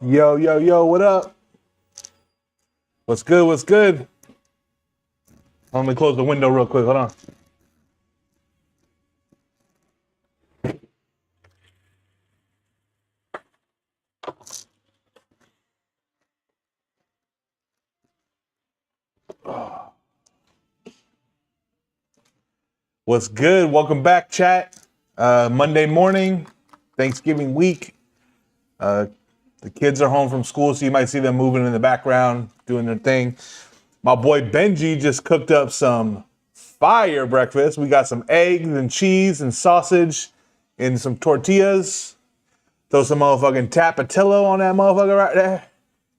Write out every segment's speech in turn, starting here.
Yo, yo, yo, what up? What's good? What's good? Let me close the window real quick. Hold on. What's good? Welcome back, chat. Monday morning, Thanksgiving week. The kids are home from school, so you might see them moving in the background, doing their thing. My boy Benji just cooked up some fire breakfast. We got some eggs and cheese and sausage and some tortillas. Throw some motherfucking tapatella on that motherfucker right there.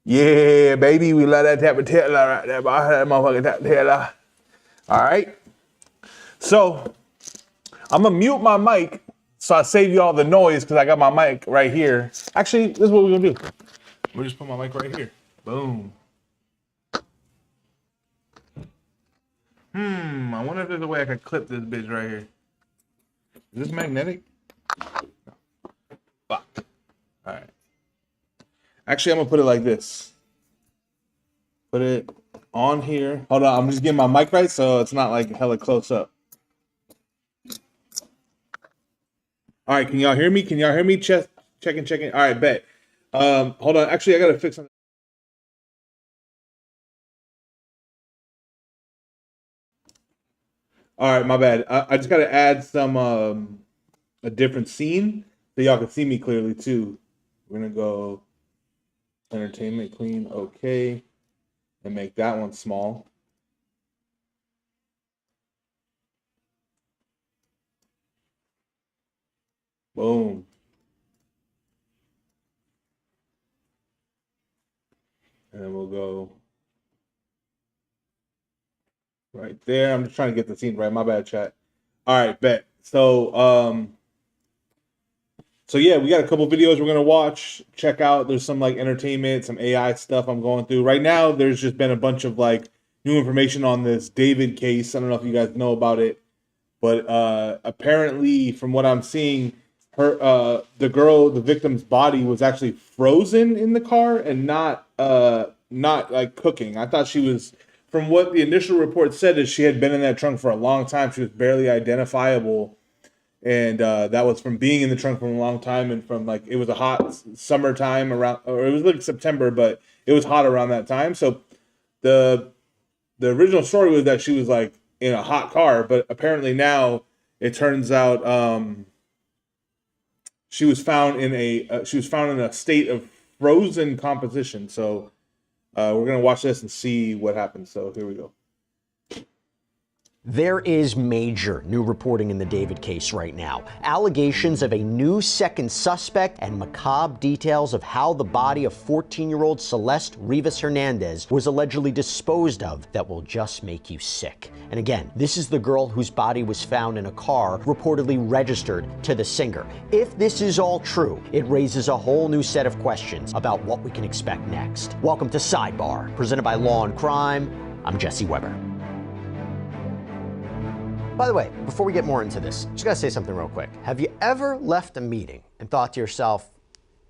Yeah, baby, we love that tapatella right there. That motherfucking tapatella. All right. So I'm gonna mute my mic so I save you all the noise because I got my mic right here. Actually, this is what we're gonna do. We'll just put my mic right here. Boom. I wonder if there's a way I could clip this bitch right here. Is this magnetic? Fuck. All right. Actually, I'm gonna put it like this. Put it on here. Hold on, I'm just getting my mic right so it's not like hella close up. All right, can y'all hear me? Can y'all hear me? Checking. All right, bet. Hold on. Actually, I gotta fix something. All right, my bad. I just gotta add some a different scene so y'all can see me clearly too. We're gonna go entertainment clean, okay, and make that one small. Boom. And then we'll go right there. I'm just trying to get the scene right. My bad, chat. All right, bet. So yeah, we got a couple videos we're gonna watch. Check out. There's some like entertainment, some AI stuff I'm going through right now. There's just been a bunch of like new information on this David case. I don't know if you guys know about it, but apparently, from what I'm seeing, the victim's body was actually frozen in the car and not like cooking. I thought she was, from what the initial report said, is she had been in that trunk for a long time. She was barely identifiable, and that was from being in the trunk for a long time, and from like it was a hot summertime around, or it was like September, but it was hot around that time. So the original story was that she was like in a hot car, but apparently now it turns out she was found in a state of frozen composition. So we're gonna watch this and see what happens. So here we go. There is major new reporting in the David case right now. Allegations of a new second suspect and macabre details of how the body of 14-year-old Celeste Rivas Hernandez was allegedly disposed of that will just make you sick. And again, this is the girl whose body was found in a car reportedly registered to the singer. If this is all true, it raises a whole new set of questions about what we can expect next. Welcome to Sidebar, presented by Law and Crime. I'm Jesse Weber. By the way, before we get more into this, just gotta say something real quick. Have you ever left a meeting and thought to yourself,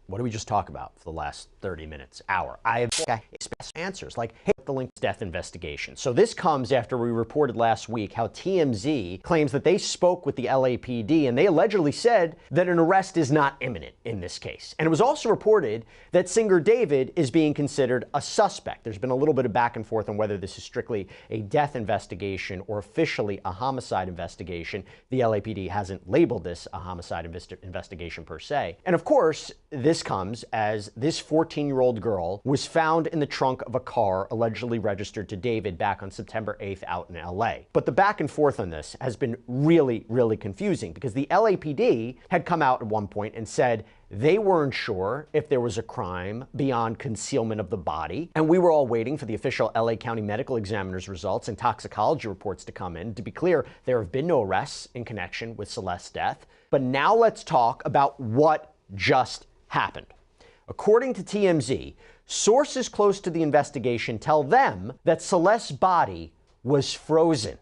what did we just talk about for the last 30 minutes, hour? I expect answers like, hey, the linked death investigation. So this comes after we reported last week how TMZ claims that they spoke with the LAPD and they allegedly said that an arrest is not imminent in this case. And it was also reported that singer David is being considered a suspect. There's been a little bit of back and forth on whether this is strictly a death investigation or officially a homicide investigation. The LAPD hasn't labeled this a homicide investigation per se. And of course, this comes as this 14-year-old girl was found in the trunk of a car allegedly registered to David back on September 8th out in LA. But the back and forth on this has been really, really confusing because the LAPD had come out at one point and said they weren't sure if there was a crime beyond concealment of the body. And we were all waiting for the official LA County Medical Examiner's results and toxicology reports to come in. To be clear, there have been no arrests in connection with Celeste's death. But now let's talk about what just happened. According to TMZ, sources close to the investigation tell them that Celeste's body was frozen,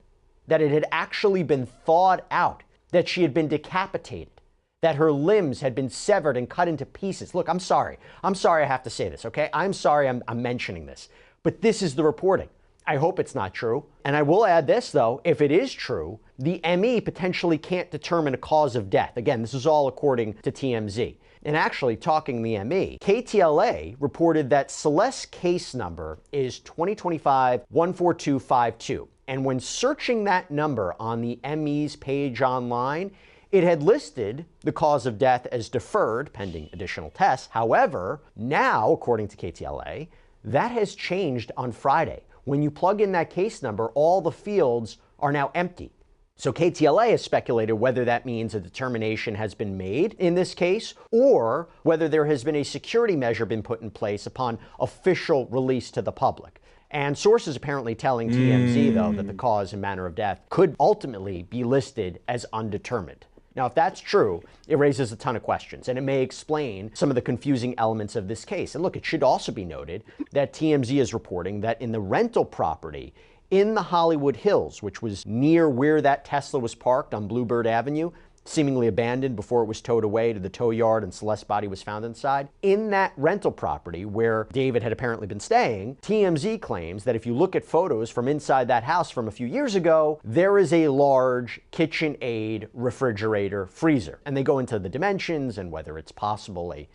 that it had actually been thawed out, that she had been decapitated, that her limbs had been severed and cut into pieces. Look, I'm sorry. I'm sorry I have to say this, okay? I'm sorry I'm mentioning this. But this is the reporting. I hope it's not true. And I will add this, though. If it is true, the ME potentially can't determine a cause of death. Again, this is all according to TMZ. And actually, talking the ME, KTLA reported that Celeste's case number is 2025-14252. And when searching that number on the ME's page online, it had listed the cause of death as deferred pending additional tests. However, now, according to KTLA, that has changed on Friday. When you plug in that case number, all the fields are now empty. So KTLA has speculated whether that means a determination has been made in this case, or whether there has been a security measure been put in place upon official release to the public. And sources apparently telling TMZ, though, that the cause and manner of death could ultimately be listed as undetermined. Now, if that's true, it raises a ton of questions, and it may explain some of the confusing elements of this case. And look, it should also be noted that TMZ is reporting that in the rental property in the Hollywood Hills, which was near where that Tesla was parked on Bluebird Avenue, seemingly abandoned before it was towed away to the tow yard and Celeste's body was found inside. In that rental property where David had apparently been staying, TMZ claims that if you look at photos from inside that house from a few years ago, there is a large KitchenAid refrigerator freezer. And they go into the dimensions and whether it's possible a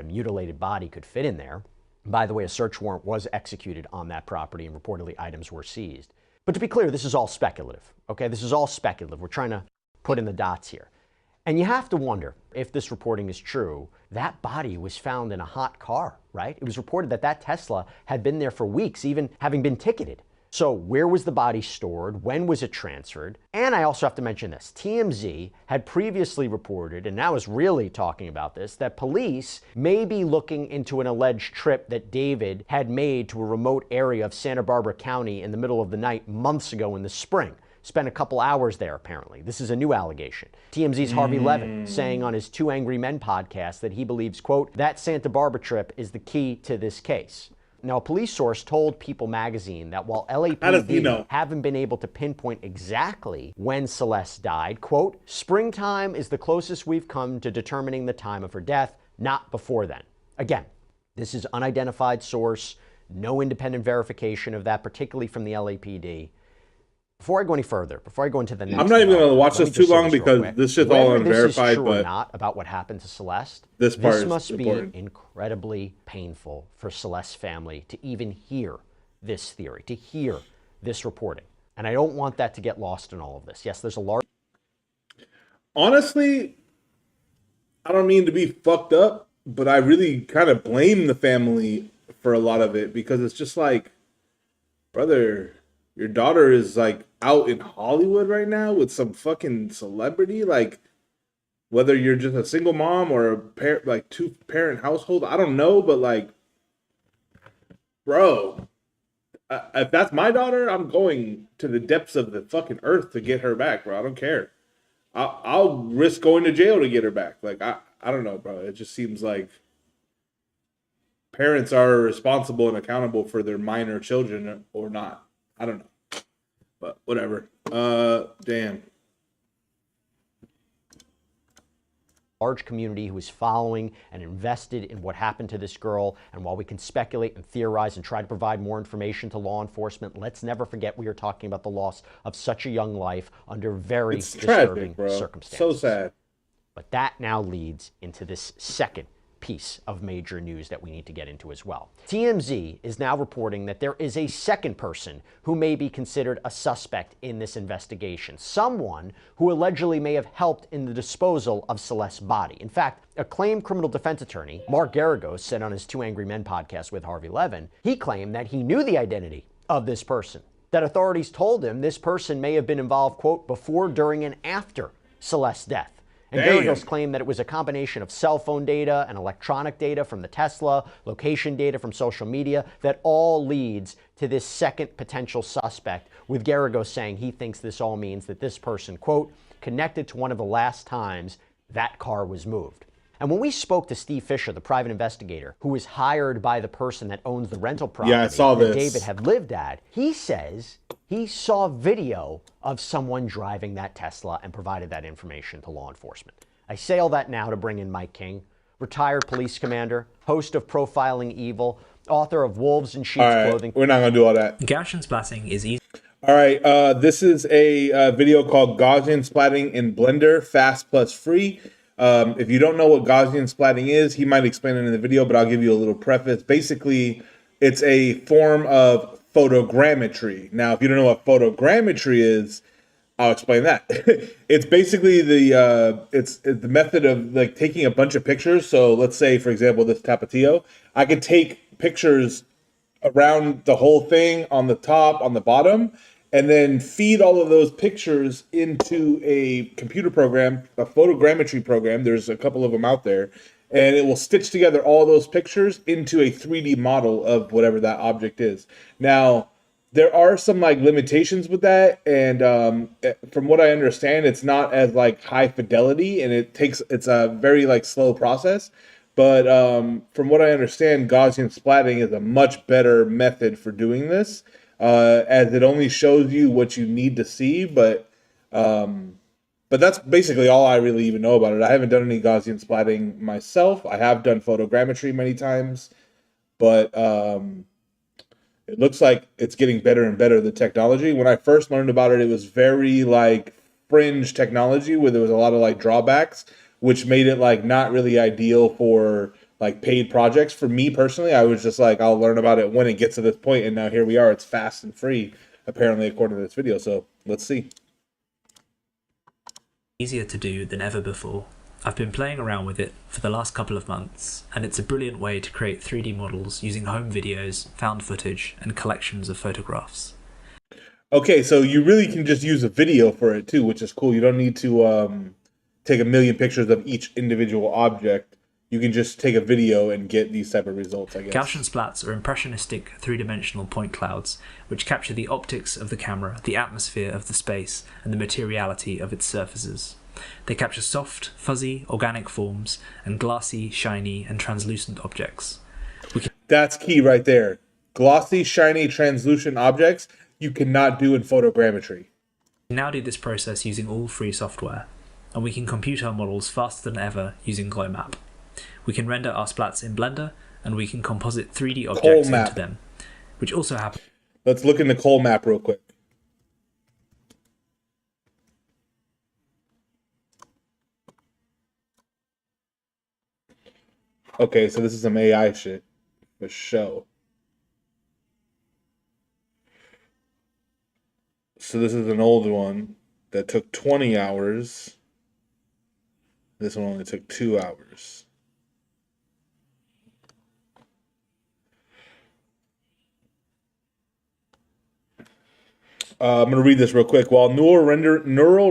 mutilated body could fit in there. By the way, a search warrant was executed on that property and reportedly items were seized. But to be clear, this is all speculative, okay? This is all speculative. We're trying to put in the dots here. And you have to wonder, if this reporting is true, that body was found in a hot car, right? It was reported that that Tesla had been there for weeks, even having been ticketed. So where was the body stored? When was it transferred? And I also have to mention this. TMZ had previously reported, and now is really talking about this, that police may be looking into an alleged trip that David had made to a remote area of Santa Barbara County in the middle of the night months ago in the spring. Spent a couple hours there, apparently. This is a new allegation. TMZ's Harvey Levin saying on his Two Angry Men podcast that he believes, quote, that Santa Barbara trip is the key to this case. Now, a police source told People magazine that while LAPD haven't been able to pinpoint exactly when Celeste died, quote, springtime is the closest we've come to determining the time of her death, not before then. Again, this is unidentified source, no independent verification of that, particularly from the LAPD. Before I go any further, before I go into the next, I'm not even going to watch this too long because this shit's all unverified. This is true but or not about what happened to Celeste, this must be incredibly painful for Celeste's family to even hear this theory, to hear this reporting. And I don't want that to get lost in all of this. Yes, there's a large... Honestly, I don't mean to be fucked up, but I really kind of blame the family for a lot of it because it's just like, brother... Your daughter is like out in Hollywood right now with some fucking celebrity. Like, whether you're just a single mom or a two-parent household, I don't know. But like, bro, if that's my daughter, I'm going to the depths of the fucking earth to get her back, bro. I don't care. I'll risk going to jail to get her back. Like, I don't know, bro. It just seems like parents are responsible and accountable for their minor children or not. I don't know, but whatever. Damn. Large community who is following and invested in what happened to this girl. And while we can speculate and theorize and try to provide more information to law enforcement, let's never forget we are talking about the loss of such a young life under very disturbing circumstances. So sad. But that now leads into this second piece of major news that we need to get into as well. TMZ is now reporting that there is a second person who may be considered a suspect in this investigation, someone who allegedly may have helped in the disposal of Celeste's body. In fact, acclaimed criminal defense attorney Mark Garagos said on his Two Angry Men podcast with Harvey Levin, he claimed that he knew the identity of this person, that authorities told him this person may have been involved, quote, before, during, and after Celeste's death. And Garagos claimed that it was a combination of cell phone data and electronic data from the Tesla, location data from social media, that all leads to this second potential suspect, with Garagos saying he thinks this all means that this person, quote, connected to one of the last times that car was moved. And when we spoke to Steve Fisher, the private investigator, who was hired by the person that owns the rental property that David had lived at, he says he saw video of someone driving that Tesla and provided that information to law enforcement. I say all that now to bring in Mike King, retired police commander, host of Profiling Evil, author of Wolves in Sheep's Clothing. We're not going to do all that. Gaussian splatting is easy. All right, this is a video called Gaussian Splatting in Blender, Fast Plus Free. If you don't know what Gaussian splatting is, he might explain it in the video, but I'll give you a little preface. Basically, it's a form of photogrammetry. Now, if you don't know what photogrammetry is, I'll explain that. It's basically it's the method of like taking a bunch of pictures. So let's say, for example, this Tapatio, I could take pictures around the whole thing on the top, on the bottom, and then feed all of those pictures into a computer program, a photogrammetry program. There's a couple of them out there, and it will stitch together all those pictures into a 3D model of whatever that object is. Now, there are some like limitations with that, and from what I understand, it's not as like high fidelity, and it's a very like slow process. But from what I understand, Gaussian splatting is a much better method for doing this, as it only shows you what you need to see. But that's basically all I really even know about it. I haven't done any Gaussian splatting myself. I have done photogrammetry many times, but it looks like it's getting better and better, the technology. When I first learned about it, it was very like fringe technology where there was a lot of like drawbacks, which made it like not really ideal for like paid projects. For me personally, I was just like, I'll learn about it when it gets to this point, and now here we are. It's fast and free, apparently, according to this video. So let's see. Easier to do than ever before. I've been playing around with it for the last couple of months, and it's a brilliant way to create 3D models using home videos, found footage, and collections of photographs. Okay, so you really can just use a video for it too, which is cool. You don't need to take a million pictures of each individual object. You can just take a video and get these type of results, I guess. Gaussian splats are impressionistic three-dimensional point clouds, which capture the optics of the camera, the atmosphere of the space, and the materiality of its surfaces. They capture soft, fuzzy, organic forms, and glassy, shiny, and translucent objects. That's key right there. Glossy, shiny, translucent objects you cannot do in photogrammetry. We can now do this process using all free software, and we can compute our models faster than ever using GlowMap. We can render our splats in Blender, and we can composite 3D objects into them, which also happens. Let's look in the Cole map real quick. Okay, so this is some AI shit for show. So this is an old one that took 20 hours. This one only took 2 hours. I'm going to read this real quick. While neural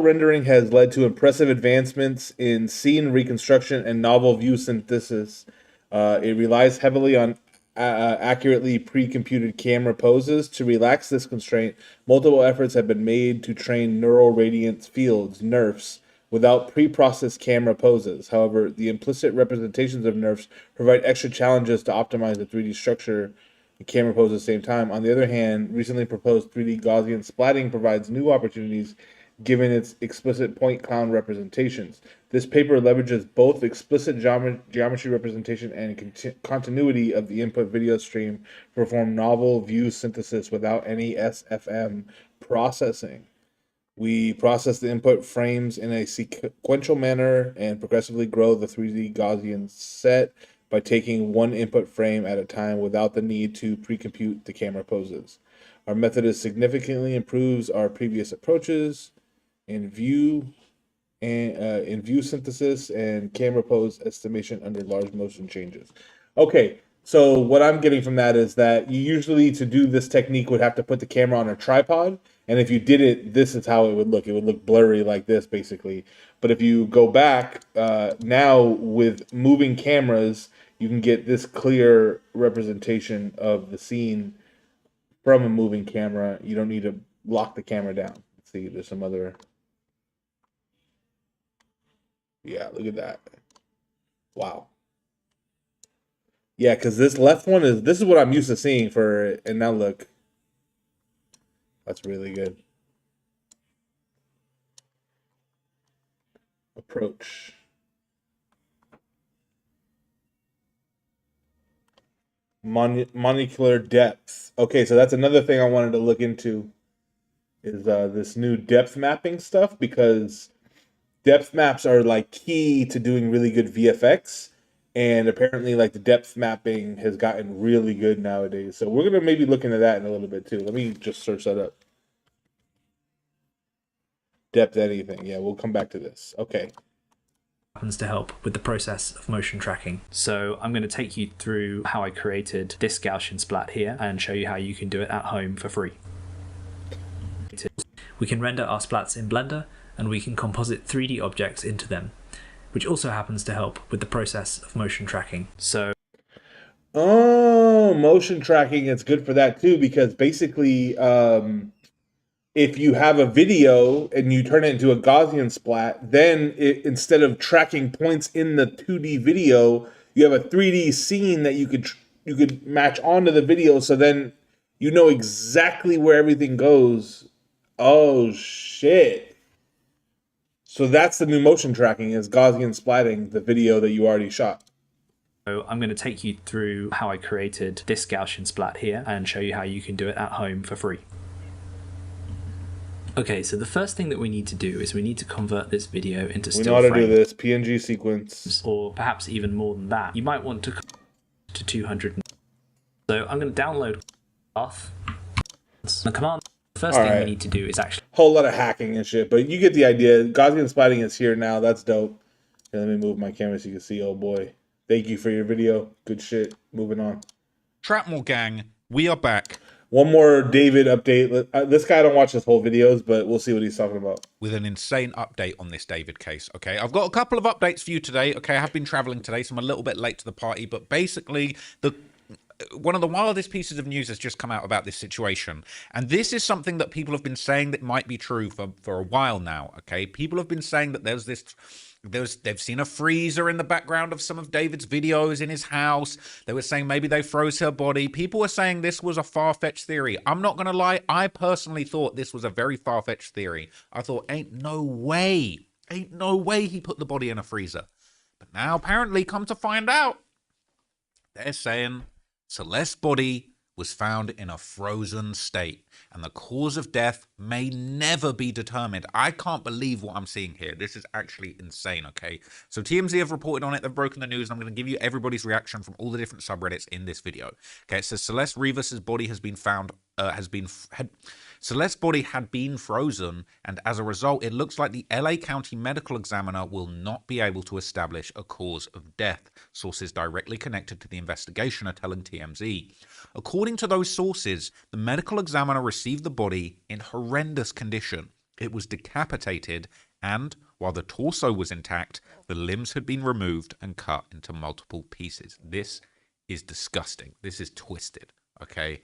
rendering has led to impressive advancements in scene reconstruction and novel view synthesis, it relies heavily on accurately pre-computed camera poses. To relax this constraint, multiple efforts have been made to train neural radiance fields, NeRFs, without pre-processed camera poses. However, the implicit representations of NeRFs provide extra challenges to optimize the 3D structure and camera pose at the same time. On the other hand, recently proposed 3D Gaussian splatting provides new opportunities given its explicit point cloud representations. This paper leverages both explicit geometry representation and continuity of the input video stream to perform novel view synthesis without any SFM processing. We process the input frames in a sequential manner and progressively grow the 3D Gaussian set by taking one input frame at a time without the need to pre-compute the camera poses. Our method significantly improves our previous approaches in view synthesis and camera pose estimation under large motion changes. Okay, so what I'm getting from that is that you usually, to do this technique, would have to put the camera on a tripod, and if you did it, this is how it would look. It would look blurry like this, basically. But if you go back, now with moving cameras, you can get this clear representation of the scene from a moving camera. You don't need to lock the camera down. Let's see, there's some other... Yeah, look at that. Wow. Yeah, because this left one this is what I'm used to seeing for, and now look. That's really good. Approach. molecular depth. Okay, so that's another thing I wanted to look into is this new depth mapping stuff, because depth maps are like key to doing really good VFX, and apparently like the depth mapping has gotten really good nowadays. So we're gonna maybe look into that in a little bit too. Let me just search that up. Depth anything. Yeah, we'll come back to this. Okay. Happens to help with the process of motion tracking. So I'm going to take you through how I created this Gaussian splat here and show you how you can do it at home for free. We can render our splats in Blender, and we can composite 3D objects into them, which also happens to help with the process of motion tracking. So motion tracking is good for that too, because basically if you have a video and you turn it into a Gaussian splat, then instead of tracking points in the 2D video, you have a 3D scene that you could match onto the video, so then you know exactly where everything goes. Oh shit. So that's the new motion tracking, is Gaussian splatting the video that you already shot. So I'm going to take you through how I created this Gaussian splat here and show you how you can do it at home for free. Okay, so the first thing that we need to do is we need to convert this video into still frame. We know how to do this, PNG sequence. Or perhaps even more than that. You might want to 200. So I'm going to download path. The command, the first thing we need to do is actually... Whole lot of hacking and shit, but you get the idea. Gaussian splatting is here now. That's dope. Okay, let me move my camera so you can see. Oh boy. Thank you for your video. Good shit. Moving on. Trapmore gang, we are back. One more David update. This guy, I don't watch his whole videos, but we'll see what he's talking about. With an insane update on this David case, okay? I've got a couple of updates for you today, okay? I have been traveling today, so I'm a little bit late to the party, but basically, one of the wildest pieces of news has just come out about this situation. And this is something that people have been saying that might be true for a while now, okay? People have been saying that they've seen a freezer in the background of some of David's videos in his house. They were saying maybe they froze her body. People were saying this was a far-fetched theory. I'm not going to lie. I personally thought this was a very far-fetched theory. I thought, ain't no way he put the body in a freezer. But now, apparently, come to find out, they're saying Celeste's body was found in a frozen state, and the cause of death may never be determined. I can't believe what I'm seeing here. This is actually insane, okay? So TMZ have reported on it. They've broken the news, and I'm going to give you everybody's reaction from all the different subreddits in this video. Okay, it says Celeste Rivas's body has been found, Celeste's body had been frozen, and as a result, it looks like the LA County Medical Examiner will not be able to establish a cause of death. Sources directly connected to the investigation are telling TMZ. According to those sources, the medical examiner received the body in horrendous condition. It was decapitated, and while the torso was intact, the limbs had been removed and cut into multiple pieces. This is disgusting. This is twisted, okay?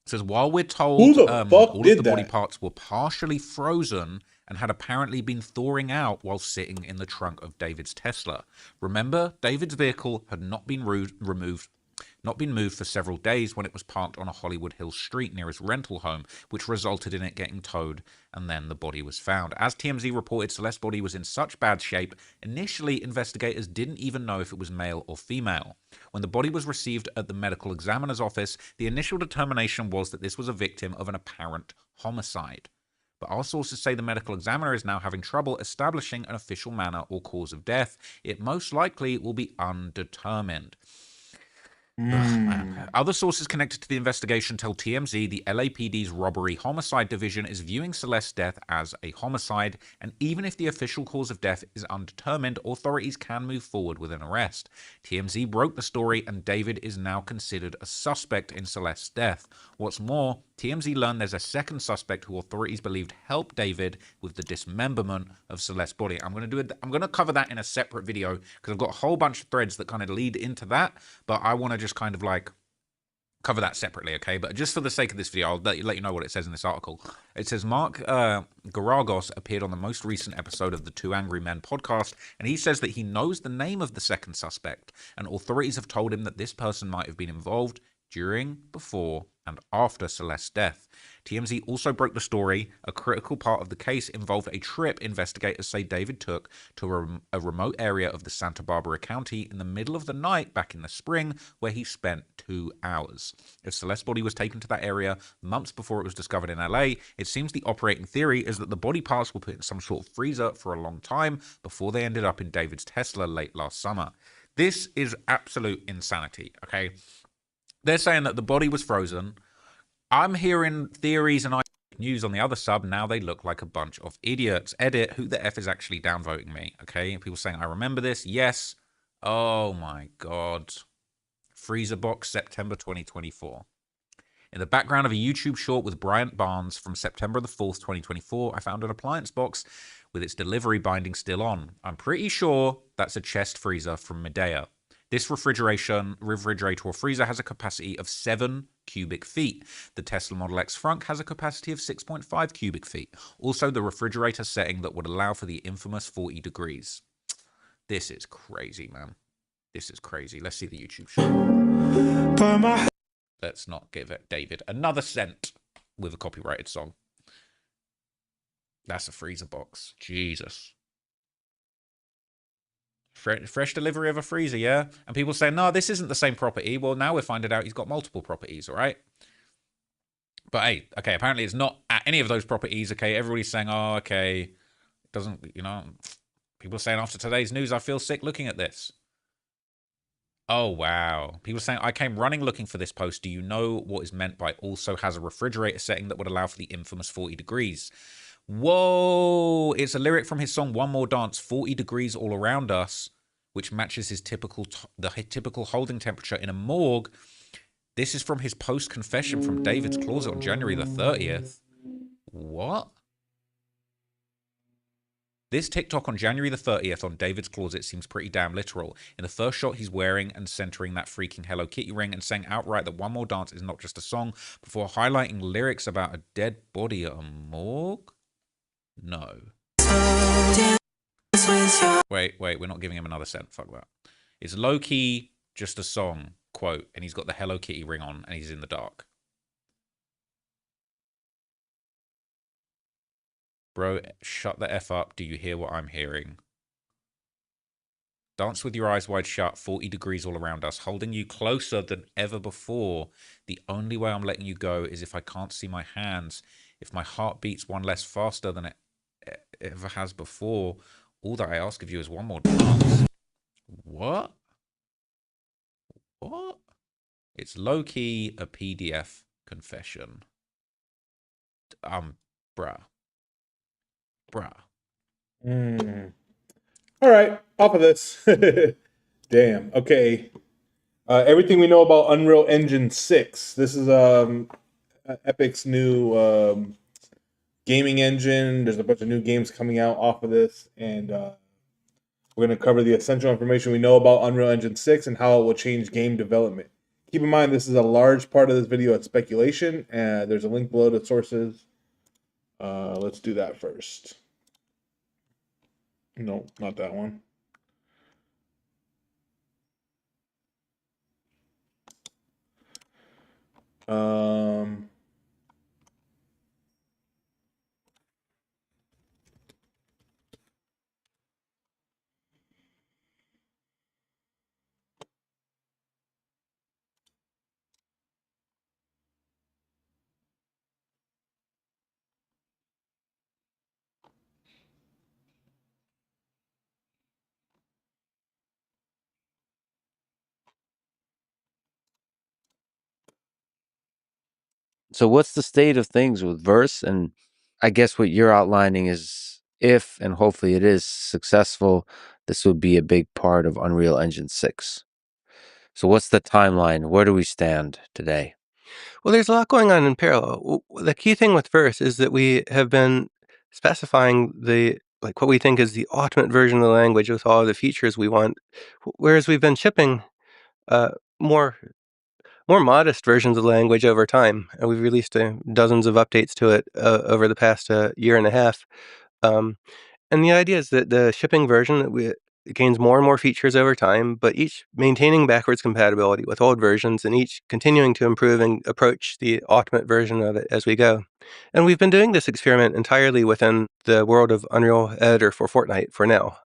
It says, while we're told all of the body parts were partially frozen and had apparently been thawing out while sitting in the trunk of David's Tesla. Remember, David's vehicle had not been moved for several days when it was parked on a Hollywood Hills street near his rental home, which resulted in it getting towed, and then the body was found. As TMZ reported, Celeste's body was in such bad shape, initially investigators didn't even know if it was male or female. When the body was received at the medical examiner's office, the initial determination was that this was a victim of an apparent homicide. But our sources say the medical examiner is now having trouble establishing an official manner or cause of death. It most likely will be undetermined. Other sources connected to the investigation tell TMZ the LAPD's robbery homicide division is viewing Celeste's death as a homicide, and even if the official cause of death is undetermined, authorities can move forward with an arrest. TMZ broke the story, and David is now considered a suspect in Celeste's death. What's more, TMZ learned there's a second suspect who authorities believed helped David with the dismemberment of Celeste's body. I'm going to cover that in a separate video because I've got a whole bunch of threads that kind of lead into that, but I want to just kind of like cover that separately, okay? But just for the sake of this video, I'll let you know what it says in this article. It says Mark Garagos appeared on the most recent episode of the Two Angry Men podcast, and he says that he knows the name of the second suspect, and authorities have told him that this person might have been involved during, before, and after Celeste's death. TMZ also broke the story. A critical part of the case involved a trip investigators say David took to a remote area of the Santa Barbara County in the middle of the night back in the spring, where he spent 2 hours. If Celeste's body was taken to that area months before it was discovered in LA, it seems the operating theory is that the body parts were put in some sort of freezer for a long time before they ended up in David's Tesla late last summer. This is absolute insanity, okay? They're saying that the body was frozen. I'm hearing theories and news on the other sub. Now they look like a bunch of idiots. Edit, who the F is actually downvoting me? Okay, people saying, I remember this. Yes. Oh my God. Freezer box, September 2024. In the background of a YouTube short with Bryant Barnes from September the 4th, 2024, I found an appliance box with its delivery binding still on. I'm pretty sure that's a chest freezer from Medea. This refrigerator or freezer has a capacity of 7 cubic feet. The Tesla Model X front has a capacity of 6.5 cubic feet. Also, the refrigerator setting that would allow for the infamous 40 degrees. This is crazy, man. This is crazy. Let's see the YouTube show. Let's not give it David another cent with a copyrighted song. That's a freezer box. Jesus. Fresh delivery of a freezer, yeah? And people say, no, this isn't the same property. Well, now we're finding out he's got multiple properties, all right? But hey, okay, apparently it's not at any of those properties, okay? Everybody's saying, oh, okay, it doesn't, you know, people are saying after today's news, I feel sick looking at this. Oh, wow. People saying, I came running looking for this post. Do you know what is meant by also has a refrigerator setting that would allow for the infamous 40 degrees? Whoa, it's a lyric from his song One More Dance, 40 degrees all around us, which matches his typical holding temperature in a morgue. This is from his post-confession from David's closet on January the 30th. What? This TikTok on January the 30th on David's closet seems pretty damn literal. In the first shot, he's wearing and centering that freaking Hello Kitty ring and saying outright that One More Dance is not just a song, before highlighting lyrics about a dead body at a morgue? No. Wait, we're not giving him another cent. Fuck that. It's low-key just a song, quote, and he's got the Hello Kitty ring on and he's in the dark. Bro, shut the F up. Do you hear what I'm hearing? Dance with your eyes wide shut, 40 degrees all around us, holding you closer than ever before. The only way I'm letting you go is if I can't see my hands, if my heart beats one less faster than it ever has before. All that I ask of you is one more dance. What? What? It's low-key a PDF confession. Bruh. All right, off of this. Damn. Okay. Everything we know about Unreal Engine 6. This is Epic's new gaming engine. There's a bunch of new games coming out off of this, and we're going to cover the essential information we know about Unreal Engine 6 and how it will change game development. Keep in mind, this is a large part of this video at speculation, and there's a link below to sources. Let's do that first. No, not that one. So what's the state of things with Verse? And I guess what you're outlining is if, and hopefully it is successful, this would be a big part of Unreal Engine 6. So what's the timeline? Where do we stand today? Well, there's a lot going on in parallel. The key thing with Verse is that we have been specifying what we think is the ultimate version of the language with all of the features we want, whereas we've been shipping more modest versions of the language over time, and we've released dozens of updates to it over the past year and a half. And the idea is that the shipping version that It gains more and more features over time, but each maintaining backwards compatibility with old versions and each continuing to improve and approach the ultimate version of it as we go. And we've been doing this experiment entirely within the world of Unreal Editor for Fortnite for now.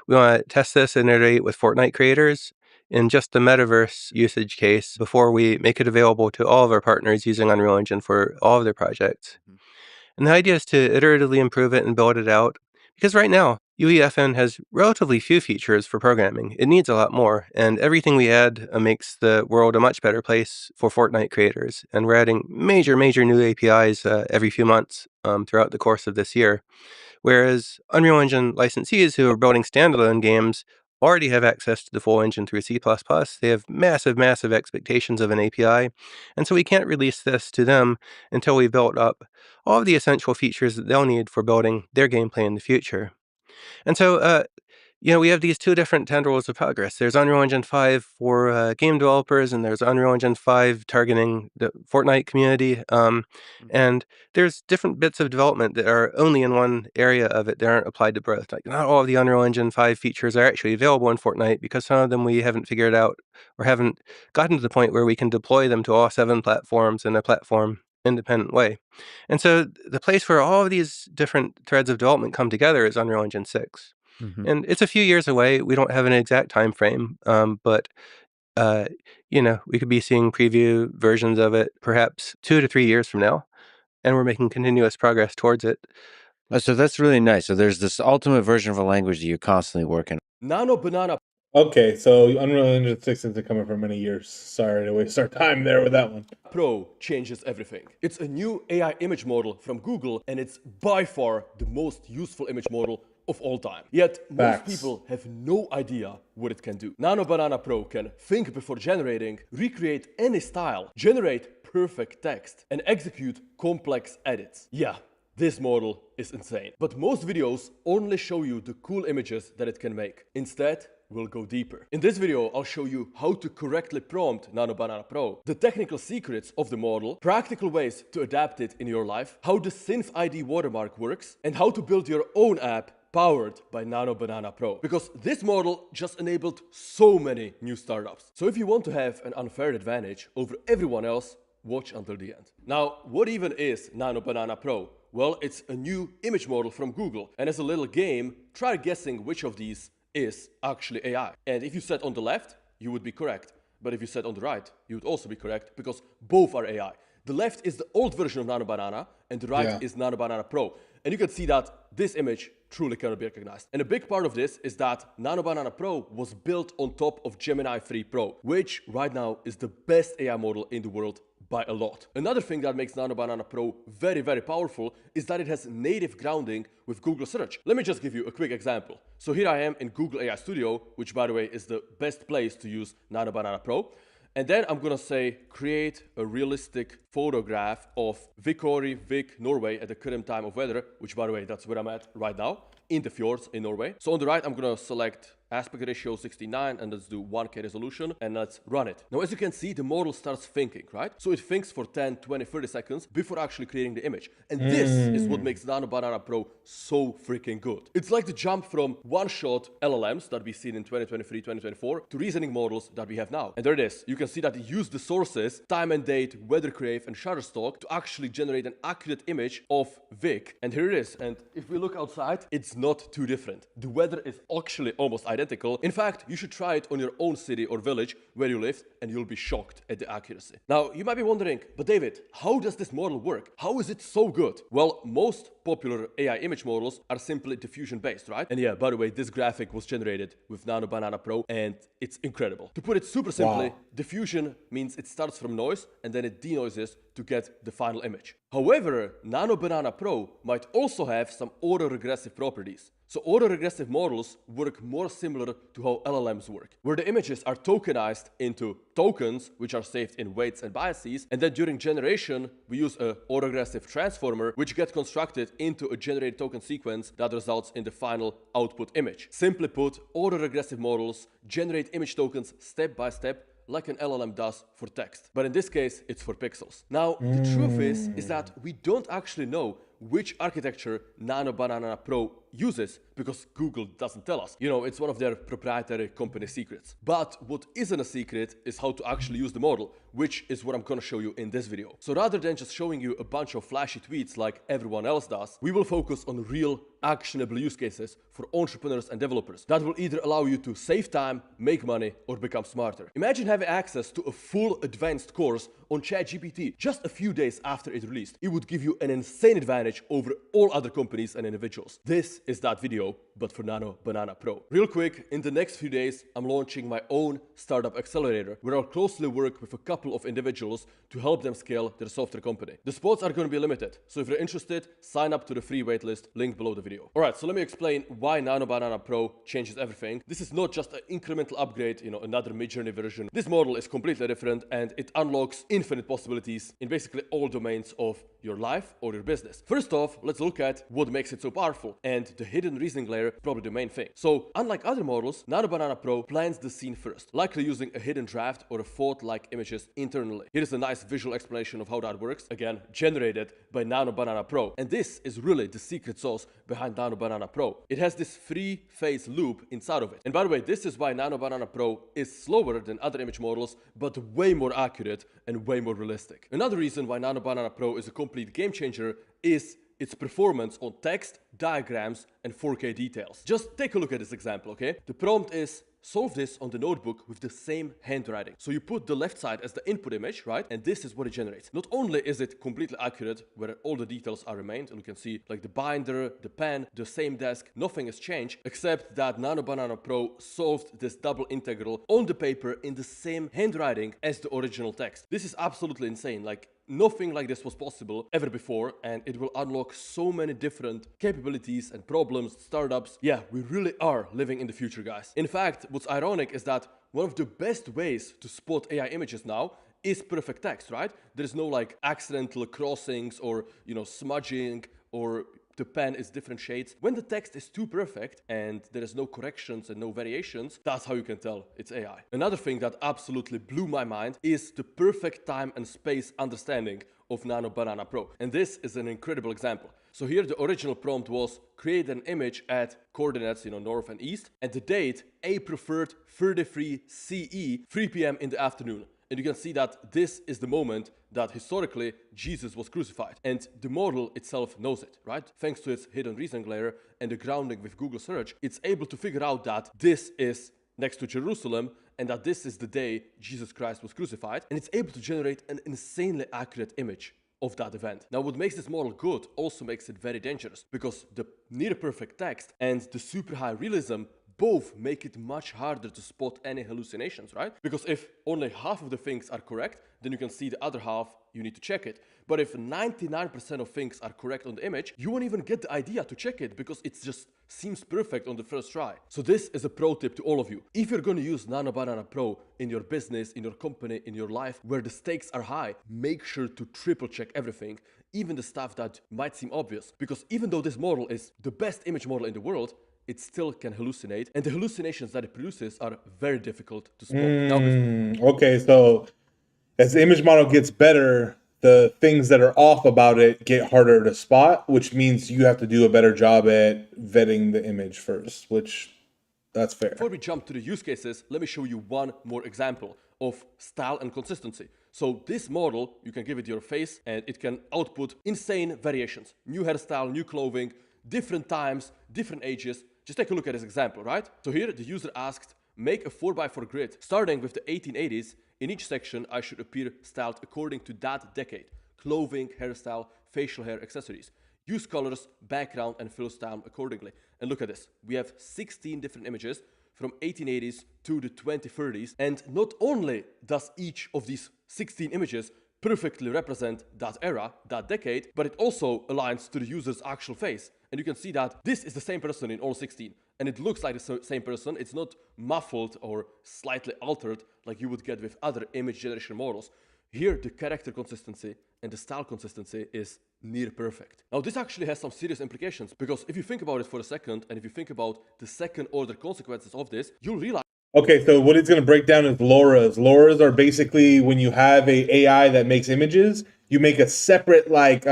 We want to test this and iterate with Fortnite creators in just the metaverse usage case before we make it available to all of our partners using Unreal Engine for all of their projects. And the idea is to iteratively improve it and build it out. Because right now, UEFN has relatively few features for programming. It needs a lot more, and everything we add makes the world a much better place for Fortnite creators. And we're adding major new APIs every few months throughout the course of this year. Whereas Unreal Engine licensees who are building standalone games already have access to the full engine through C++. They have massive expectations of an API, and so we can't release this to them until we've built up all of the essential features that they'll need for building their gameplay in the future. And so, we have these two different tendrils of progress. There's Unreal Engine 5 for game developers, and there's Unreal Engine 5 targeting the Fortnite community. And there's different bits of development that are only in one area of it that aren't applied to both. Like, not all of the Unreal Engine 5 features are actually available in Fortnite because some of them we haven't figured out or haven't gotten to the point where we can deploy them to all 7 platforms in a platform independent way. And so the place where all of these different threads of development come together is Unreal Engine 6. And it's a few years away. We don't have an exact time frame, but we could be seeing preview versions of it perhaps 2 to 3 years from now, and we're making continuous progress towards it. So that's really nice. So there's this ultimate version of a language that you're constantly working on. Nano Banana Okay, so Unreal Engine 6 has been coming for many years. Sorry to waste our time there with that one. Pro changes everything. It's a new AI image model from Google, and it's by far the most useful image model of all time. Yet, most people have no idea what it can do. Nano Banana Pro can think before generating, recreate any style, generate perfect text, and execute complex edits. Yeah, this model is insane. But most videos only show you the cool images that it can make. Instead, we'll go deeper. In this video, I'll show you how to correctly prompt Nano Banana Pro, the technical secrets of the model, practical ways to adapt it in your life, how the Synth ID watermark works, and how to build your own app powered by Nano Banana Pro. Because this model just enabled so many new startups. So if you want to have an unfair advantage over everyone else, watch until the end. Now, what even is Nano Banana Pro? Well, it's a new image model from Google. And as a little game, try guessing which of these is actually AI. And if you said on the left, you would be correct. But if you said on the right, you would also be correct because both are AI. The left is the old version of Nano Banana and the right is Nano Banana Pro. And you can see that this image truly cannot be recognized. And a big part of this is that Nano Banana Pro was built on top of Gemini 3 Pro, which right now is the best AI model in the world by a lot. Another thing that makes Nano Banana Pro very powerful is that it has native grounding with Google Search. Let me just give you a quick example. So here I am in Google AI Studio, which by the way is the best place to use Nano Banana Pro. And then I'm gonna say, create a realistic photograph of Vik, Norway at the current time of weather, which by the way, that's where I'm at right now, in the fjords in Norway. So on the right, I'm gonna select aspect ratio 69 and let's do 1K resolution and let's run it. Now, as you can see, the model starts thinking, right? So it thinks for 10, 20, 30 seconds before actually creating the image. And this is what makes Nano Banana Pro so freaking good. It's like the jump from one-shot LLMs that we've seen in 2023, 2024 to reasoning models that we have now. And there it is. You can see that it used the sources, time and date, weather crave, and Shutterstock to actually generate an accurate image of Vik. And here it is. And if we look outside, it's not too different. The weather is actually almost identical. In fact, you should try it on your own city or village where you live and you'll be shocked at the accuracy. Now, you might be wondering, but David, how does this model work? How is it so good? Well, most popular AI image models are simply diffusion based, right? And yeah, by the way, this graphic was generated with Nano Banana Pro and it's incredible. To put it super simply, diffusion means it starts from noise and then it denoises to get the final image. However, Nano Banana Pro might also have some autoregressive properties. So autoregressive models work more similar to how LLMs work, where the images are tokenized into tokens, which are saved in weights and biases, and then during generation, we use a autoregressive transformer, which gets constructed into a generated token sequence that results in the final output image. Simply put, autoregressive models generate image tokens step by step, like an LLM does for text. But in this case, it's for pixels. Now, the truth is that we don't actually know which architecture Nano Banana Pro uses because Google doesn't tell us. You know, it's one of their proprietary company secrets. But what isn't a secret is how to actually use the model, which is what I'm gonna show you in this video. So rather than just showing you a bunch of flashy tweets like everyone else does, we will focus on real actionable use cases for entrepreneurs and developers that will either allow you to save time, make money, or become smarter. Imagine having access to a full advanced course on ChatGPT just a few days after it released. It would give you an insane advantage over all other companies and individuals. This is that video, but for Nano Banana Pro. Real quick, in the next few days, I'm launching my own startup accelerator, where I'll closely work with a couple of individuals to help them scale their software company. The spots are going to be limited, so if you're interested, sign up to the free waitlist, link below the video. Alright, so let me explain why Nano Banana Pro changes everything. This is not just an incremental upgrade, you know, another mid-journey version. This model is completely different, and it unlocks infinite possibilities in basically all domains of your life or your business. First off, let's look at what makes it so powerful, and the hidden reasoning layer is probably the main thing. So, unlike other models, Nano Banana Pro plans the scene first, likely using a hidden draft or a thought-like images internally. Here is a nice visual explanation of how that works, again, generated by Nano Banana Pro. And this is really the secret sauce behind Nano Banana Pro. It has this three-phase loop inside of it. And by the way, this is why Nano Banana Pro is slower than other image models, but way more accurate and way more realistic. Another reason why Nano Banana Pro is a complete game changer is its performance on text, diagrams, and 4K details. Just take a look at this example, okay? The prompt is, solve this on the notebook with the same handwriting. So you put the left side as the input image, right? And this is what it generates. Not only is it completely accurate, where all the details are remained, and you can see like the binder, the pen, the same desk, nothing has changed, except that Nano Banana Pro solved this double integral on the paper in the same handwriting as the original text. This is absolutely insane. Like, nothing like this was possible ever before, and it will unlock so many different capabilities and problems, startups. Yeah, we really are living in the future, guys. In fact, what's ironic is that one of the best ways to spot AI images now is perfect text, right? There's no like accidental crossings or, you know, smudging or the pen is different shades. When the text is too perfect and there is no corrections and no variations, that's how you can tell it's AI. Another thing that absolutely blew my mind is the perfect time and space understanding of Nano Banana Pro. And this is an incredible example. So here the original prompt was create an image at coordinates, you know, north and east, and the date April 3rd, 33 CE, 3 p.m. in the afternoon. And you can see that this is the moment that historically Jesus was crucified. And the model itself knows it, right? Thanks to its hidden reasoning layer and the grounding with Google search, it's able to figure out that this is next to Jerusalem and that this is the day Jesus Christ was crucified. And it's able to generate an insanely accurate image of that event. Now, what makes this model good also makes it very dangerous, because the near perfect text and the super high realism both make it much harder to spot any hallucinations, right? Because if only half of the things are correct, then you can see the other half, you need to check it. But if 99% of things are correct on the image, you won't even get the idea to check it because it just seems perfect on the first try. So this is a pro tip to all of you. If you're going to use Nano Banana Pro in your business, in your company, in your life, where the stakes are high, make sure to triple check everything, even the stuff that might seem obvious. Because even though this model is the best image model in the world, it still can hallucinate, and the hallucinations that it produces are very difficult to spot. Okay, so as the image model gets better, the things that are off about it get harder to spot, which means you have to do a better job at vetting the image first, which that's fair. Before we jump to the use cases, let me show you one more example of style and consistency. So this model, you can give it your face and it can output insane variations. New hairstyle, new clothing, different times, different ages. Just take a look at this example, right? So here the user asked, make a 4x4 grid starting with the 1880s. In each section, I should appear styled according to that decade. Clothing, hairstyle, facial hair, accessories. Use colors, background, and fill style accordingly. And look at this. We have 16 different images from 1880s to the 2030s. And not only does each of these 16 images perfectly represent that era, that decade, but it also aligns to the user's actual face. And you can see that this is the same person in all 16. And it looks like the same person. It's not muffled or slightly altered like you would get with other image generation models. Here, the character consistency and the style consistency is near perfect. Now, this actually has some serious implications, because if you think about it for a second, and if you think about the second order consequences of this, you'll realize. Okay, so what it's going to break down is LoRa's. LoRa's are basically when you have a AI that makes images, you make a separate like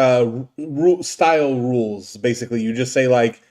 style rules. Basically, you just say like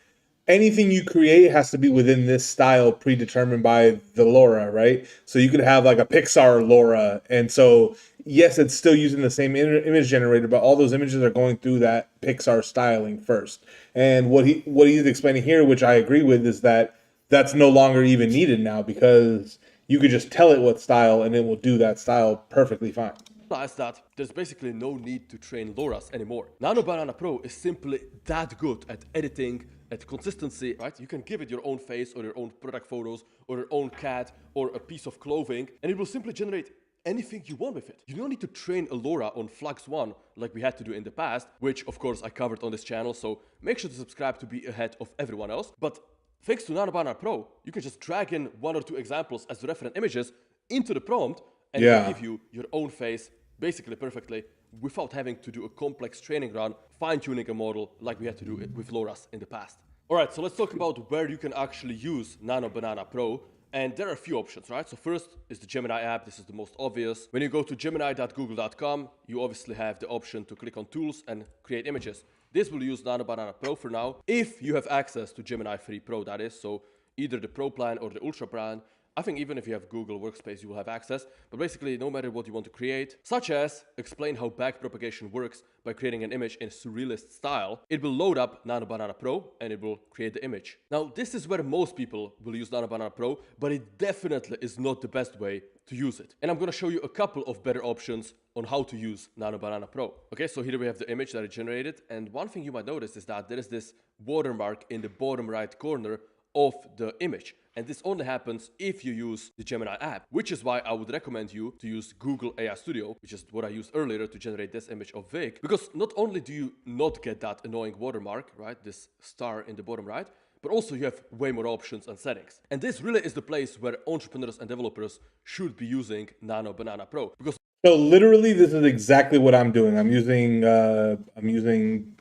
anything you create has to be within this style predetermined by the LoRa, right? So you could have like a Pixar LoRa, and so yes, it's still using the same image generator, but all those images are going through that Pixar styling first. And what he's explaining here, which I agree with, is that that's no longer even needed now because you could just tell it what style and it will do that style perfectly fine. That there's basically no need to train LoRa's anymore. Nano Banana Pro is simply that good at editing, at consistency, right? You can give it your own face or your own product photos or your own cat or a piece of clothing, and it will simply generate anything you want with it. You don't need to train a LoRa on Flux One like we had to do in the past, which of course I covered on this channel, so make sure to subscribe to be ahead of everyone else. But thanks to Nano Banana Pro, you can just drag in 1 or 2 examples as reference images into the prompt, and it will give you your own face basically perfectly without having to do a complex training run, fine-tuning a model like we had to do it with LoRa's in the past. Alright, so let's talk about where you can actually use Nano Banana Pro. And there are a few options, right? So first is the Gemini app. This is the most obvious. When you go to gemini.google.com, you obviously have the option to click on Tools and create images. This will use Nano Banana Pro for now, if you have access to Gemini Free Pro, that is. So either the Pro plan or the Ultra plan. I think even if you have Google Workspace, you will have access. But basically, no matter what you want to create, such as explain how backpropagation works by creating an image in surrealist style, it will load up Nano Banana Pro and it will create the image. Now, this is where most people will use Nano Banana Pro, but it definitely is not the best way to use it. And I'm going to show you a couple of better options on how to use Nano Banana Pro. Okay, so here we have the image that I generated. And one thing you might notice is that there is this watermark in the bottom right corner of the image. And this only happens if you use the Gemini app, which is why I would recommend you to use Google AI Studio, which is what I used earlier to generate this image of Vic. Because not only do you not get that annoying watermark, right, this star in the bottom right, but also you have way more options and settings. And this really is the place where entrepreneurs and developers should be using Nano Banana Pro. Because so literally, this is exactly what I'm doing. I'm using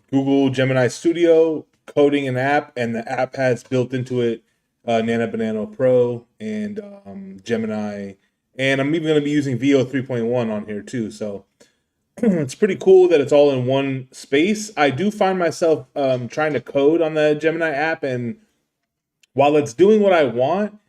Google Gemini Studio, coding an app, and the app has built into it Nano Banana Pro and Gemini, and I'm even going to be using VO 3.1 on here too. So it's pretty cool that it's all in one space. I do find myself trying to code on the Gemini app, and while it's doing what I want,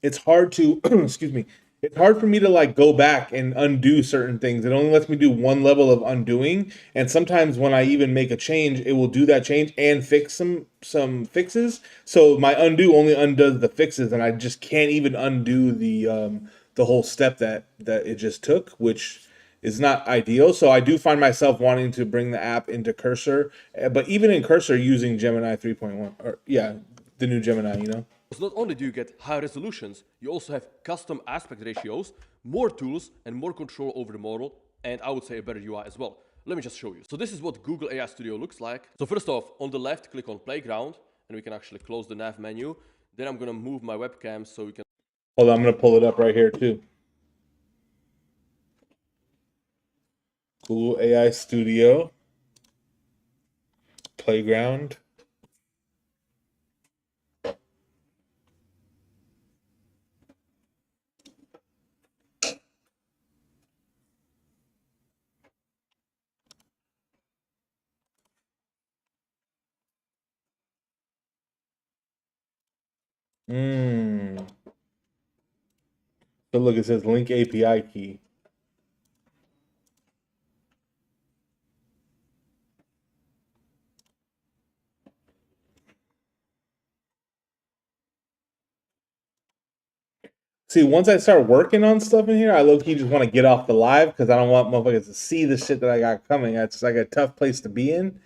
it's hard to excuse me, it's hard for me to like go back and undo certain things. It only lets me do one level of undoing, and sometimes when I even make a change, it will do that change and fix some fixes. So my undo only undoes the fixes, and I just can't even undo the whole step that it just took, which is not ideal. So I do find myself wanting to bring the app into Cursor, but even in Cursor using Gemini 3.1, or yeah, the new Gemini, you know. not only do you get high resolutions, you also have custom aspect ratios, more tools, and more control over the model, and I would say a better UI as well. Let me just show you. So this is what Google AI Studio looks like. So first off, on the left, click on Playground, and we can actually close the nav menu. Then I'm gonna move my webcam so we can... Hold on, I'm gonna pull it up right here too. Google AI Studio, Playground. So look, it says link API key. See, once I start working on stuff in here, I low-key just want to get off the live because I don't want motherfuckers to see the shit that I got coming. It's like a tough place to be in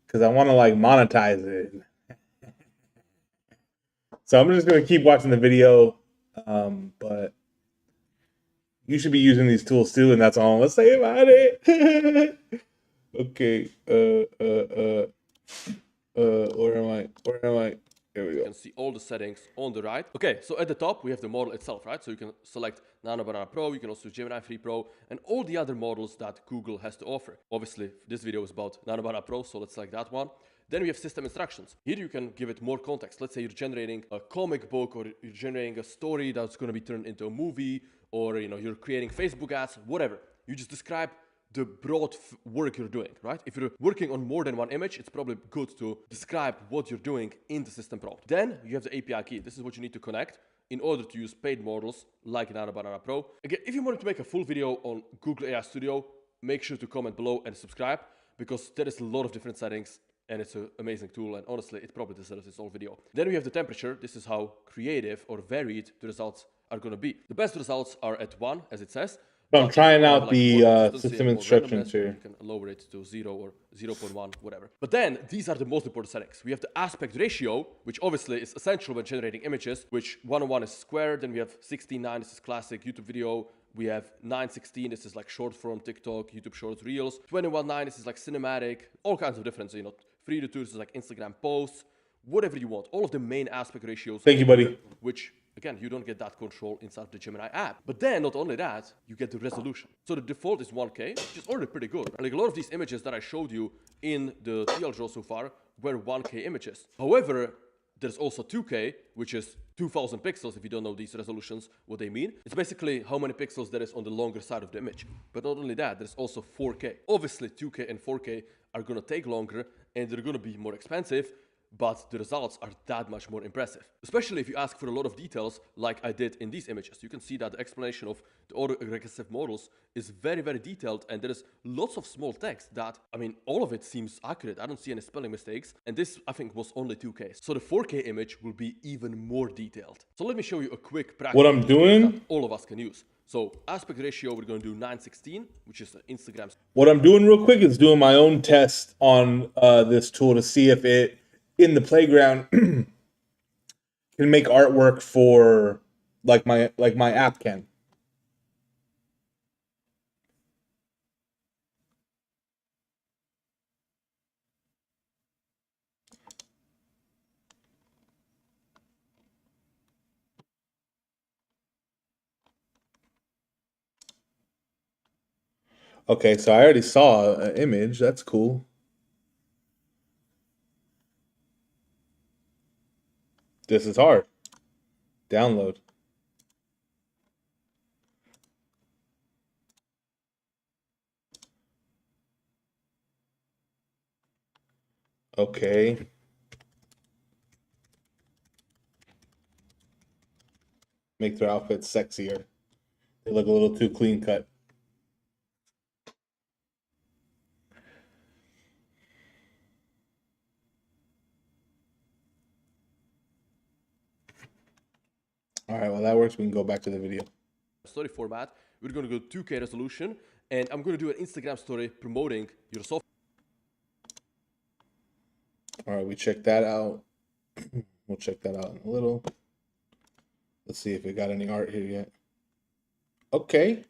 because I want to like monetize it. So I'm just gonna keep watching the video, but you should be using these tools too, and that's all I'm gonna say about it. Okay. Where am I? Where am I? There we go. You can see all the settings on the right. Okay, so at the top, we have the model itself, right? So you can select Nano Banana Pro, you can also use Gemini Free Pro, and all the other models that Google has to offer. Obviously, this video is about Nano Banana Pro, so let's select that one. Then we have system instructions. Here you can give it more context. Let's say you're generating a comic book, or you're generating a story that's going to be turned into a movie, or you're creating Facebook ads, whatever. You just describe the broad work you're doing, right? If you're working on more than one image, it's probably good to describe what you're doing in the system prompt. Then you have the API key. This is what you need to connect in order to use paid models like Nano Banana Pro. Again, if you wanted to make a full video on Google AI Studio, make sure to comment below and subscribe, because there is a lot of different settings and it's an amazing tool, and honestly, it probably deserves its own video. Then we have the temperature. This is how creative or varied the results are going to be. The best results are at 1, as it says. So I'm trying out like the system instructions here. You can lower it to 0 or 0.1, whatever. But then these are the most important settings. We have the aspect ratio, which obviously is essential when generating images, which 1:1 is square. Then we have 16:9, this is classic YouTube video. We have 9:16, this is like short form TikTok, YouTube Shorts, Reels. 21:9, this is like cinematic, all kinds of different, 3:2, this is like Instagram posts, whatever you want. All of the main aspect ratios. Thank you, buddy. Which, again, you don't get that control inside the Gemini app. But then, not only that, you get the resolution. So the default is 1K, which is already pretty good. Like a lot of these images that I showed you in the TL draw so far were 1K images. However, there's also 2K, which is 2000 pixels. If you don't know these resolutions, what they mean. It's basically how many pixels there is on the longer side of the image. But not only that, there's also 4K. Obviously, 2K and 4K are going to take longer and they're going to be more expensive, but the results are that much more impressive. Especially if you ask for a lot of details like I did in these images. You can see that the explanation of the autoregressive models is very, very detailed, and there is lots of small text that, I mean, all of it seems accurate. I don't see any spelling mistakes, and this, I think, was only 2K. So the 4K image will be even more detailed. So let me show you a quick practice. What I'm doing? That all of us can use. So aspect ratio, we're going to do 9:16, which is Instagram's. What I'm doing real quick is doing my own test on this tool to see if it, in the playground, can make artwork for like my app can. Okay, so I already saw an image. That's cool. This is hard. Download. Okay. Make their outfits sexier. They look a little too clean cut. All right, well, that works. We can go back to the video. Story format. We're going to go 2K resolution, and I'm going to do an Instagram story promoting your software. All right, we checked that out. We'll check that out in a little. Let's see if we got any art here yet. Okay.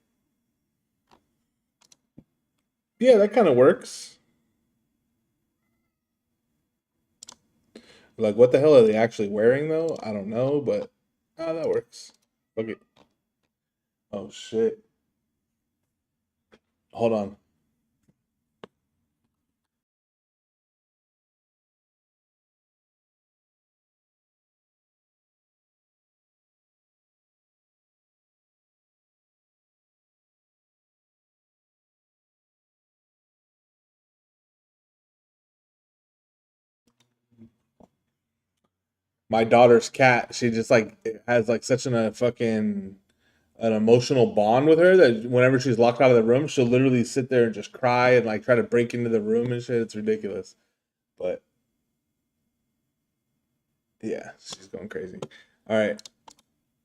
Yeah, that kind of works. Like, what the hell are they actually wearing, though? I don't know, but that works. Okay. Oh, shit. Hold on. My daughter's cat, she just like has like such an emotional bond with her that whenever she's locked out of the room, she'll literally sit there and just cry and like try to break into the room and shit. It's ridiculous. But yeah, she's going crazy. All right.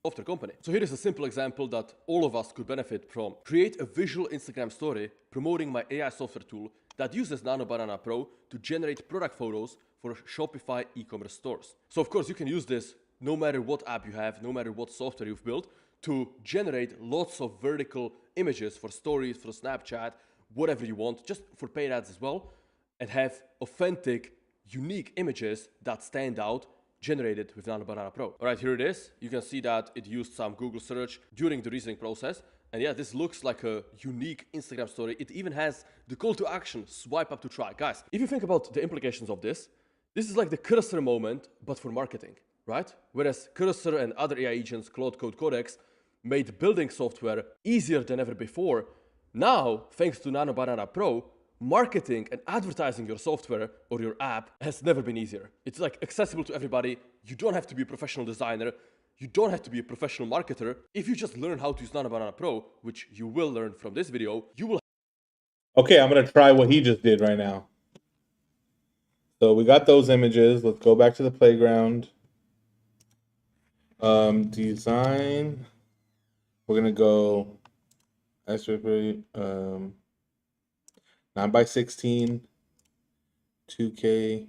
Software company. So here is a simple example that all of us could benefit from. Create a visual Instagram story promoting my AI software tool that uses Nano Banana Pro to generate product photos for Shopify e-commerce stores. So of course you can use this no matter what app you have, no matter what software you've built, to generate lots of vertical images for stories, for Snapchat, whatever you want, just for paid ads as well, and have authentic, unique images that stand out, generated with Nano Banana Pro. All right, here it is. You can see that it used some Google search during the reasoning process. And yeah, this looks like a unique Instagram story. It even has the call to action, swipe up to try. Guys, if you think about the implications of this is like the cursor moment, but for marketing, right? Whereas Cursor and other AI agents, Cloud Code Codex, made building software easier than ever before, Now, thanks to Nano Banana Pro, marketing and advertising your software or your app has never been easier. It's like accessible to everybody. You don't have to be a professional designer. You don't have to be a professional marketer. If you just learn how to use Nano Banana Pro, which you will learn from this video, you will. Okay, I'm going to try what he just did right now. So we got those images. Let's go back to the playground. Design. We're going to go 9x16, 2K.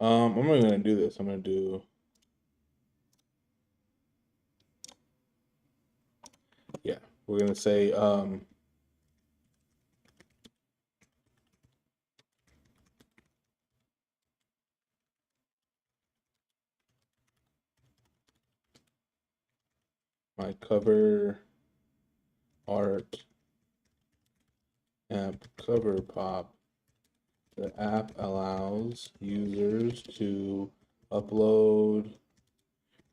I'm not even going to do this. I'm going to do... Yeah, we're going to say... my cover art app cover pop. The app allows users to upload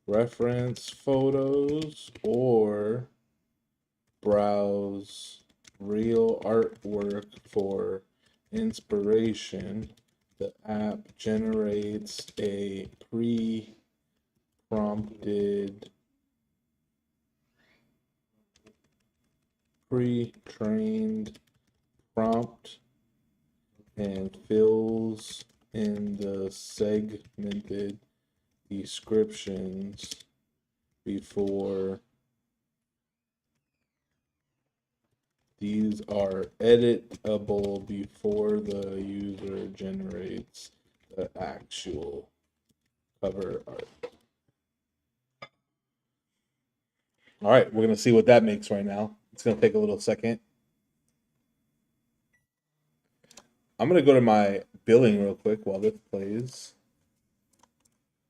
reference photos or browse real artwork for inspiration. The app generates a pre-trained prompt and fills in the segmented descriptions before. These are editable before the user generates the actual cover art. All right, we're going to see what that makes right now. It's going to take a little second. I'm going to go to my billing real quick while this plays.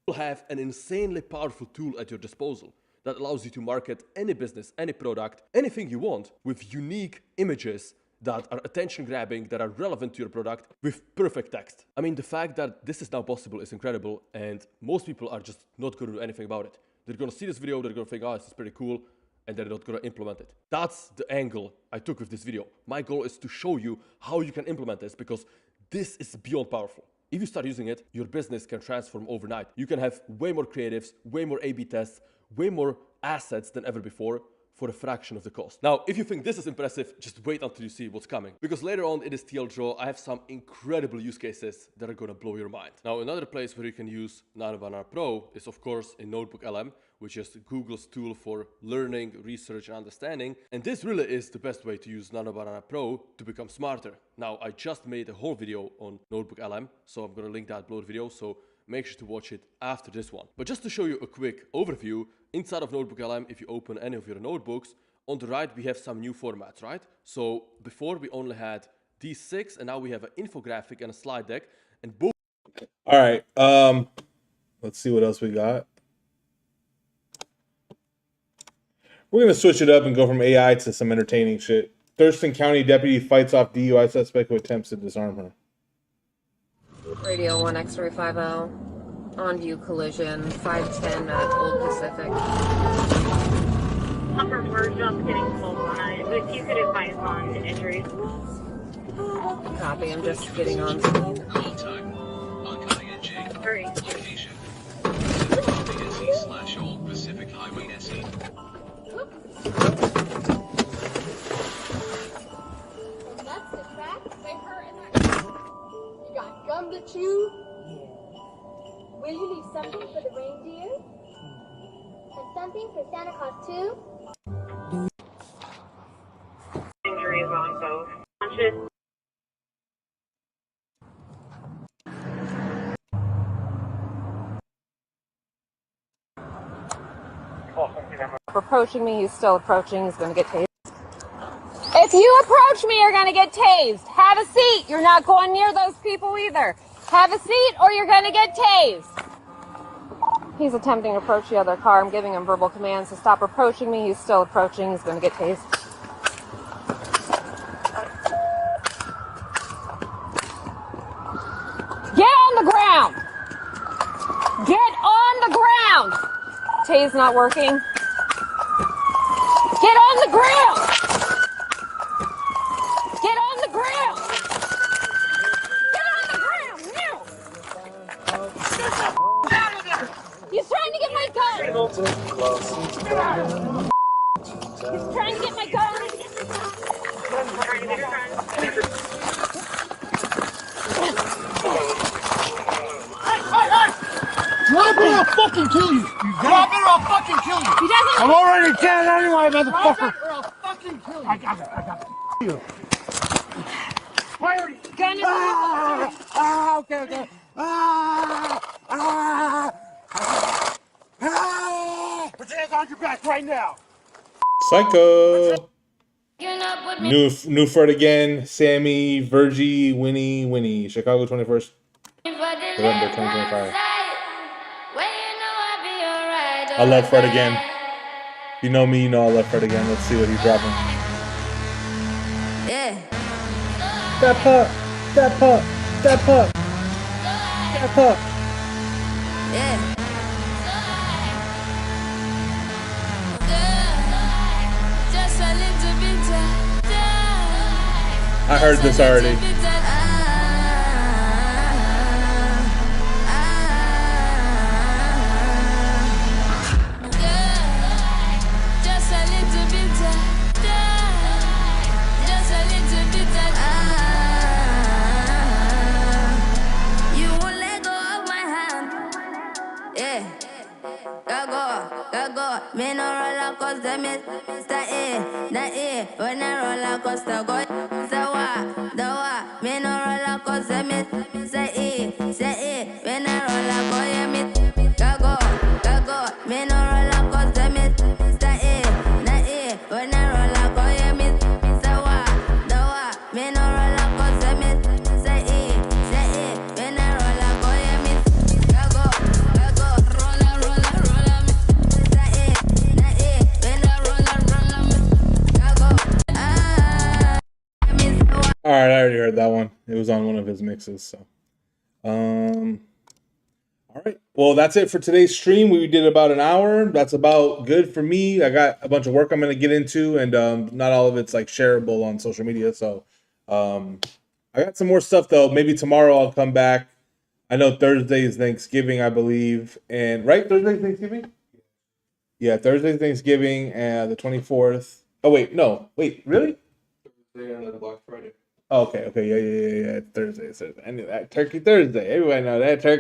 You'll have an insanely powerful tool at your disposal that allows you to market any business, any product, anything you want with unique images that are attention grabbing, that are relevant to your product with perfect text. I mean, the fact that this is now possible is incredible, and most people are just not going to do anything about it. They're going to see this video, they're going to think, oh, this is pretty cool, and they're not going to implement it. That's the angle I took with this video. My goal is to show you how you can implement this, because this is beyond powerful. If you start using it, your business can transform overnight. You can have way more creatives, way more A/B tests, way more assets than ever before for a fraction of the cost. Now, if you think this is impressive, just wait until you see what's coming. Because later on in this TL Draw, I have some incredible use cases that are gonna blow your mind. Now, another place where you can use Nano Banana Pro is, of course, in Notebook LM, which is Google's tool for learning, research, and understanding. And this really is the best way to use Nano Banana Pro to become smarter. Now, I just made a whole video on Notebook LM, so I'm gonna link that below the video, so make sure to watch it after this one. But just to show you a quick overview, inside of Notebook LM, if you open any of your notebooks, on the right, we have some new formats, right? So before we only had these 6, and now we have an infographic and a slide deck, and both. All right, let's see what else we got. We're going to switch it up and go from AI to some entertaining shit. Thurston County deputy fights off DUI suspect who attempts to disarm her. Radio 1 X-ray 50. On view collision 510 at Old Pacific. Upper, we're just getting close on it. If you could advise on injuries. Copy, I'm just getting on scene. Hurry. /Old Pacific Highway SE. That's the track. They hurt in that. You got gum to chew? Will you leave something for the reindeer? And something for Santa Claus too? Injuries on both. Conscious. Approaching me, he's still approaching, he's gonna get tased. If you approach me, you're gonna get tased. Have a seat. You're not going near those people either. Have a seat or you're gonna get tased. He's attempting to approach the other car. I'm giving him verbal commands to stop approaching me. He's still approaching. He's going to get tased. Get on the ground! Get on the ground! Tase not working. Get on the ground! Get on the ground! Get on the ground now! He's trying to get my gun! He's trying to get my gun! Drop it or I'll fucking kill you! Drop it or I'll fucking kill you! He doesn't. I'm already dead anyway, motherfucker! Drop it or I'll fucking kill you! I got it. You. Fire! Gun is Okay. Put your hands on your back right now! Psycho. New Fred again. Sammy, Virgie, Winnie. Chicago 21st November 2025. I love Fred again. You know me, you know I love Fred again. Let's see what he's dropping. Yeah. That pup. Yeah. Just a little bit. I heard this already. Me no roller coaster, Mr. A, the A. When I roller coaster go, say what, the what. Me no roller coaster, say A, say A. When I roller go, yeah, me go. Me no roller coaster, Mr. A, the A. When I roller go, yeah, me say what, the what. Me no roller coaster, say A, say A. When I roller go, yeah, me go. Roller, me. All right, I already heard that one. It was on one of his mixes. So, all right. Well, that's it for today's stream. We did about an hour. That's about good for me. I got a bunch of work I'm going to get into, and not all of it's like shareable on social media. So, I got some more stuff though. Maybe tomorrow I'll come back. I know Thursday is Thanksgiving, I believe, and right, Thursday Thanksgiving. Yeah, Thursday Thanksgiving, and the 24th. Oh wait, no, wait, really? Thursday and then Black Friday. Okay, yeah. Thursday. I knew that. Turkey Thursday. Everybody know that. Turkey